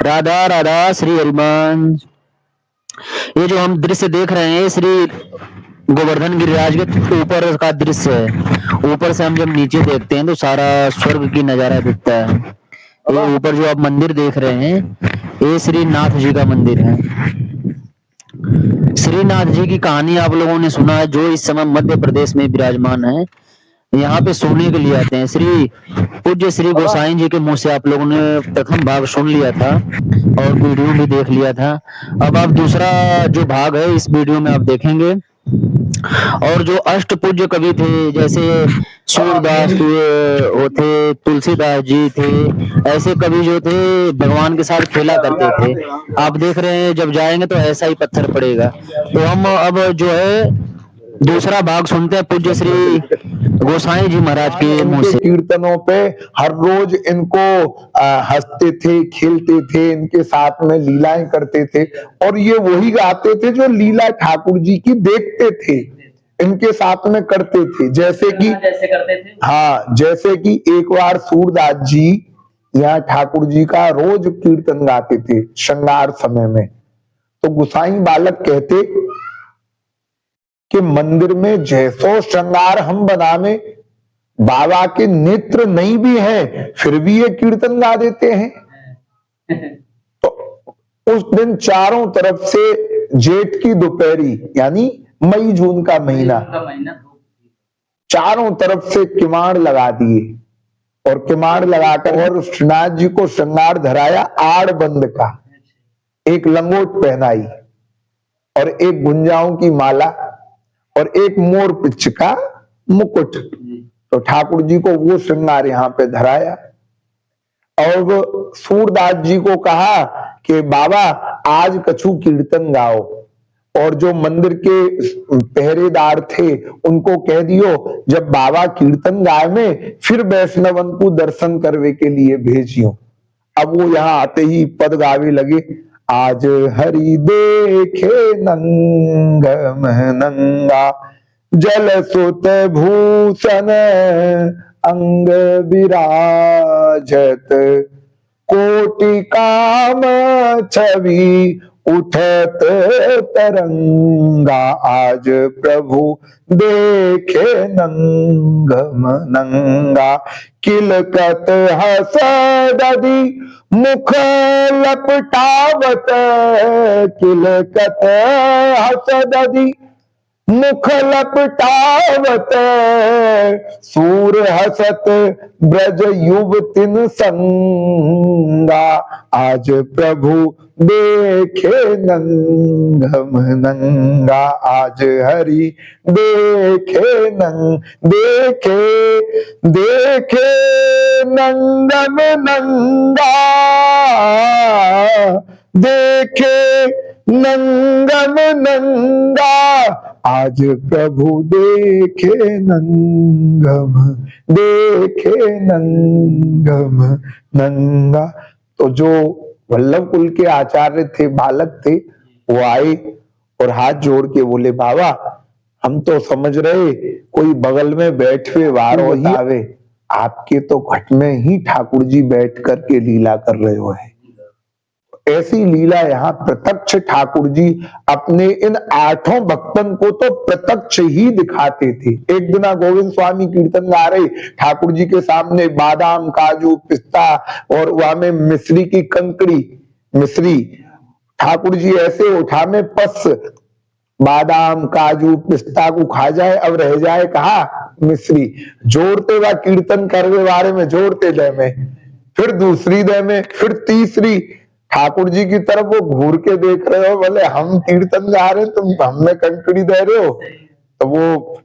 राधा राधा श्री हरिवंश। ये जो हम दृश्य देख रहे हैं श्री गोवर्धन गिरिराज के ऊपर का दृश्य है। ऊपर से हम जब नीचे देखते हैं तो सारा स्वर्ग की नजारा दिखता है। ये ऊपर जो आप मंदिर देख रहे हैं ये श्रीनाथ जी का मंदिर है। श्रीनाथ जी की कहानी आप लोगों ने सुना है, जो इस समय मध्य प्रदेश में विराजमान है। यहाँ पे सोने के लिए आते हैं। श्री पूज्य श्री गोसाई जी के मुंह से आप लोगों ने प्रथम भाग सुन लिया था और वीडियो भी देख लिया था। अब आप दूसरा जो भाग है इस वीडियो में आप देखेंगे। और जो अष्ट पूज्य कवि थे जैसे सूरदास वो थे, तुलसीदास जी थे, ऐसे कवि जो थे भगवान के साथ खेला करते थे। आप देख रहे हैं जब जाएंगे तो ऐसा ही पत्थर पड़ेगा। तो हम अब जो है दूसरा भाग सुनते हैं पूज्य श्री गोसाई जी महाराज के मुंह से। कीर्तनों पे हर रोज इनको हंसते थे, खेलते थे, इनके साथ में लीलाएं करते थे और ये वही गाते थे जो लीला ठाकुर जी की देखते थे, इनके साथ में करते थे। जैसे करते थे। हाँ, जैसे कि एक बार सूरदास जी यहाँ ठाकुर जी का रोज कीर्तन गाते थे श्रृंगार समय में। तो गोसाई बालक कहते कि मंदिर में जैसो श्रृंगार हम बनावे, बाबा के नेत्र नहीं भी हैं फिर भी ये कीर्तन गा देते हैं। तो उस दिन चारों तरफ से जेठ की दोपहरी यानी मई जून का महीना चारों तरफ से किमाड़ लगा दिए और किमाड़ लगाकर और श्रीनाथ जी को श्रृंगार धराया आड़ बंद का, एक लंगोट पहनाई और एक गुंजाओं की माला और एक मोर पिच का मुकुट। तो ठाकुर जी को वो श्रृंगार यहाँ पे धराया और सूरदास जी को कहा कि बाबा आज कछु कीर्तन गाओ। और जो मंदिर के पहरेदार थे उनको कह दियो जब बाबा कीर्तन गाय में फिर वैष्णवन को दर्शन करवे के लिए भेजियो। अब वो यहाँ आते ही पद गावे लगे, आज हरि देखे नंग नंगा जल सुत भूषण अंग विराजत, कोटि काम छवि उठत तरंगा, आज प्रभु देखे नंगम नंगा। किलकत हसदि मुख लपटावत, किलकत हसदि मुख लपटावत, सूर हसत ब्रज युवतिन संगा, आज प्रभु देखे नंगम नंगा, आज हरि देखे देखे नंगम नंगा, देखे नंगम नंगा, आज प्रभु देखे नंगम नंगा। तो जो वल्लभ कुल के आचार्य थे, बालक थे, वो आए और हाथ जोड़ के बोले बाबा हम तो समझ रहे कोई बगल में बैठे वारो ही आवे, आपके तो घट में ही ठाकुर जी बैठ करके लीला कर रहे हो है। ऐसी लीला यहाँ प्रत्यक्ष ठाकुर जी अपने इन 8 भक्तन को तो प्रत्यक्ष ही दिखाते थे। एक दिन गोविंद स्वामी कीर्तन गा रहे, ठाकुर जी के सामने बादाम काजू पिस्ता और वहां में मिश्री की कंकड़ी मिश्री, ठाकुर जी ऐसे उठा में पस बादाम काजू पिस्ता को खा जाए, अब रह जाए कहा मिश्री। जोड़ते वा कीर्तन करवे बारे में जोड़ते दे में, फिर दूसरी दे में, फिर तीसरी। ठाकुर जी की तरफ वो घूर के देख रहे हो, बोले हम कीर्तन गा रहे तुम हमें कंकड़ी दे रहे हो। तो वो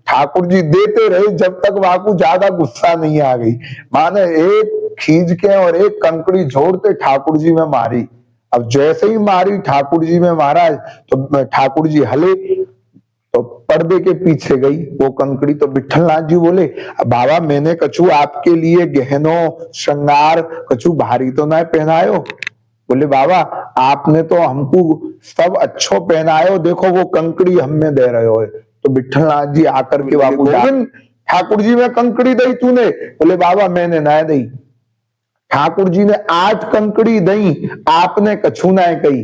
ठाकुर जी देते रहे जब तक वाकू ज्यादा गुस्सा नहीं आ गई। माने एक खींच के और एक कंकड़ी जोड़ते ठाकुर जी में मारी। अब जैसे ही मारी ठाकुर जी में महाराज तो ठाकुर जी हले तो पर्दे के पीछे गई वो कंकड़ी। तो विठलनाथ जी बोले बाबा मैंने कछु आपके लिए गहनों श्रृंगार कछु भारी तो ना पहनायो। बोले बाबा आपने तो हमको सब अच्छो पहनायो, देखो वो कंकड़ी हमें दे रहे हो। तो विठलनाथ जी आकर के बाबू ठाकुर जी में कंकड़ी दी तूने? बोले बाबा मैंने ना दी। ठाकुर जी ने 8 कंकड़ी दई, आपने कछु ना कही,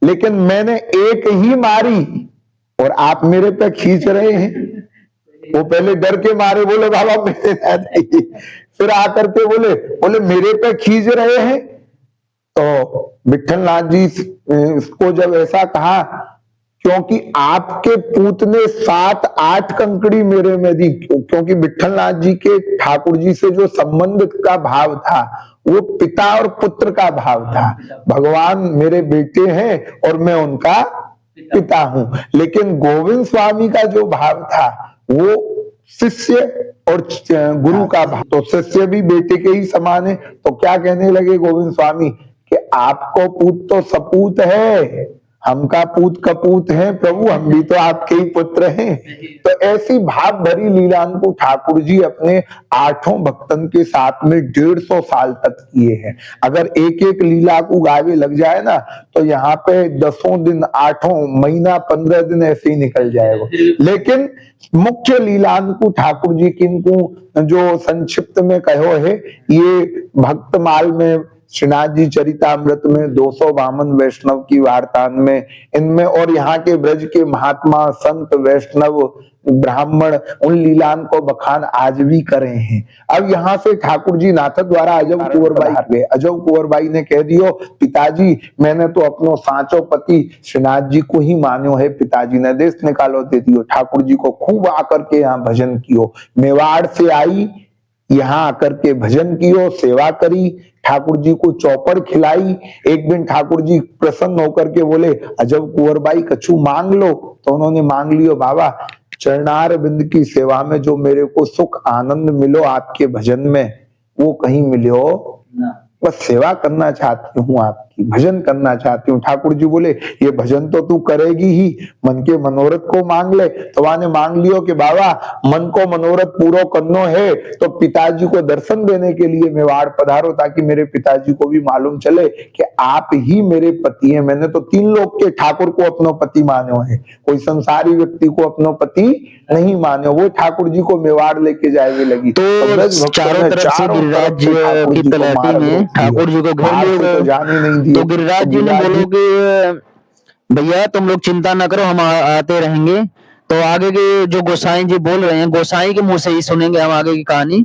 लेकिन मैंने एक ही मारी और आप मेरे पे खींच रहे हैं। वो पहले डर के मारे बोले बाबा मेरे ना दई, फिर आकर के बोले मेरे पे खींच रहे हैं। तो विट्ठल नाथ जी इसको जब ऐसा कहा, क्योंकि आपके पूत ने 7-8 कंकड़ी मेरे में दी, क्योंकि विट्ठल नाथ जी के ठाकुर जी से जो संबंध का भाव था वो पिता और पुत्र का भाव था। भगवान मेरे बेटे हैं और मैं उनका पिता हूं। लेकिन गोविंद स्वामी का जो भाव था वो शिष्य और गुरु का भाव, तो शिष्य भी बेटे के ही समान है। तो क्या कहने लगे गोविंद स्वामी कि आपको पूत तो सपूत है, हमका पूत कपूत है प्रभु, हम भी तो आपके ही पुत्र हैं। तो ऐसी भाव भरी लीला को ठाकुर जी अपने 8 भक्तन के साथ में 150 साल तक किए हैं। अगर एक एक लीला को गावे लग जाए ना तो यहाँ पे 10 दिन, 8 महीना, 15 दिन ऐसे ही निकल जाएगा। लेकिन मुख्य लीला को ठाकुर जी किनको जो संक्षिप्त में कहो है, ये भक्तमाल में, श्रीनाथ जी चरितामृत में, 252 वैष्णव की वार्ता में, इनमें और यहाँ के ब्रज के महात्मा संत वैष्णव ब्राह्मण उन लीलान को बखान आज भी करे हैं। अब यहाँ से ठाकुर जी नाथ द्वारा अजब कुंवर बाई गए। अजब कुंवर बाई ने कह दियो पिताजी मैंने तो अपनो साचो पति श्रीनाथ जी को ही मान्यो है, पिताजी ने देश निकालो दे दियो। ठाकुर जी को खूब आकर के यहाँ भजन कियो, मेवाड़ से आई, यहाँ आकर के भजन कियो, सेवा करी, ठाकुर जी को चौपड़ खिलाई। एक दिन ठाकुर जी प्रसन्न होकर के बोले अजब कुंवर बाई कछु मांग लो। तो उन्होंने मांग लियो बाबा, चरणार बिंद की सेवा में जो मेरे को सुख आनंद मिलो आपके भजन में वो कहीं मिलो, बस सेवा करना चाहती हूँ आपकी, भजन करना चाहती हूँ। ठाकुर जी बोले ये भजन तो तू करेगी ही, मन के मनोरथ को मांग ले। तो वहां ने मांग लियो कि बाबा मन को मनोरथ पूरा करनो है तो पिताजी को दर्शन देने के लिए मेवाड़ पधारो, ताकि मेरे पिताजी को भी मालूम चले कि आप ही मेरे पति हैं। मैंने तो 3 लोग के ठाकुर को अपनो पति मानो है, कोई संसारी व्यक्ति को अपनो पति नहीं मानो। वो ठाकुर जी को मेवाड़ लेके जाए लगी। तो चारों तरफ से गिरिराज जी की तलहटी में ठाकुर जी को घेर लिए, जाने नहीं दिए। तो गिरिराज जी ने बोलो कि भैया तुम लोग चिंता न करो, हम आते रहेंगे। तो आगे के जो गोसाई जी बोल रहे हैं, गोसाई के मुंह से ही सुनेंगे हम आगे की कहानी,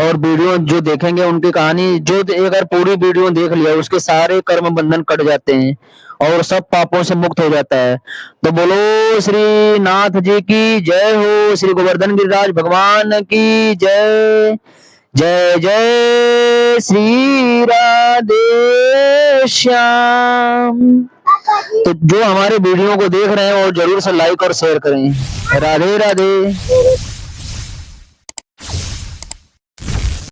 और वीडियो जो देखेंगे उनकी कहानी। जो अगर पूरी वीडियो देख लिया उसके सारे कर्म बंधन कट जाते हैं और सब पापों से मुक्त हो जाता है। तो बोलो श्री नाथ जी की जय हो, श्री गोवर्धन गिरिराज भगवान की जय। जय जय श्री राधे श्याम। तो जो हमारे वीडियो को देख रहे हैं वो जरूर से लाइक और शेयर करें। राधे राधे।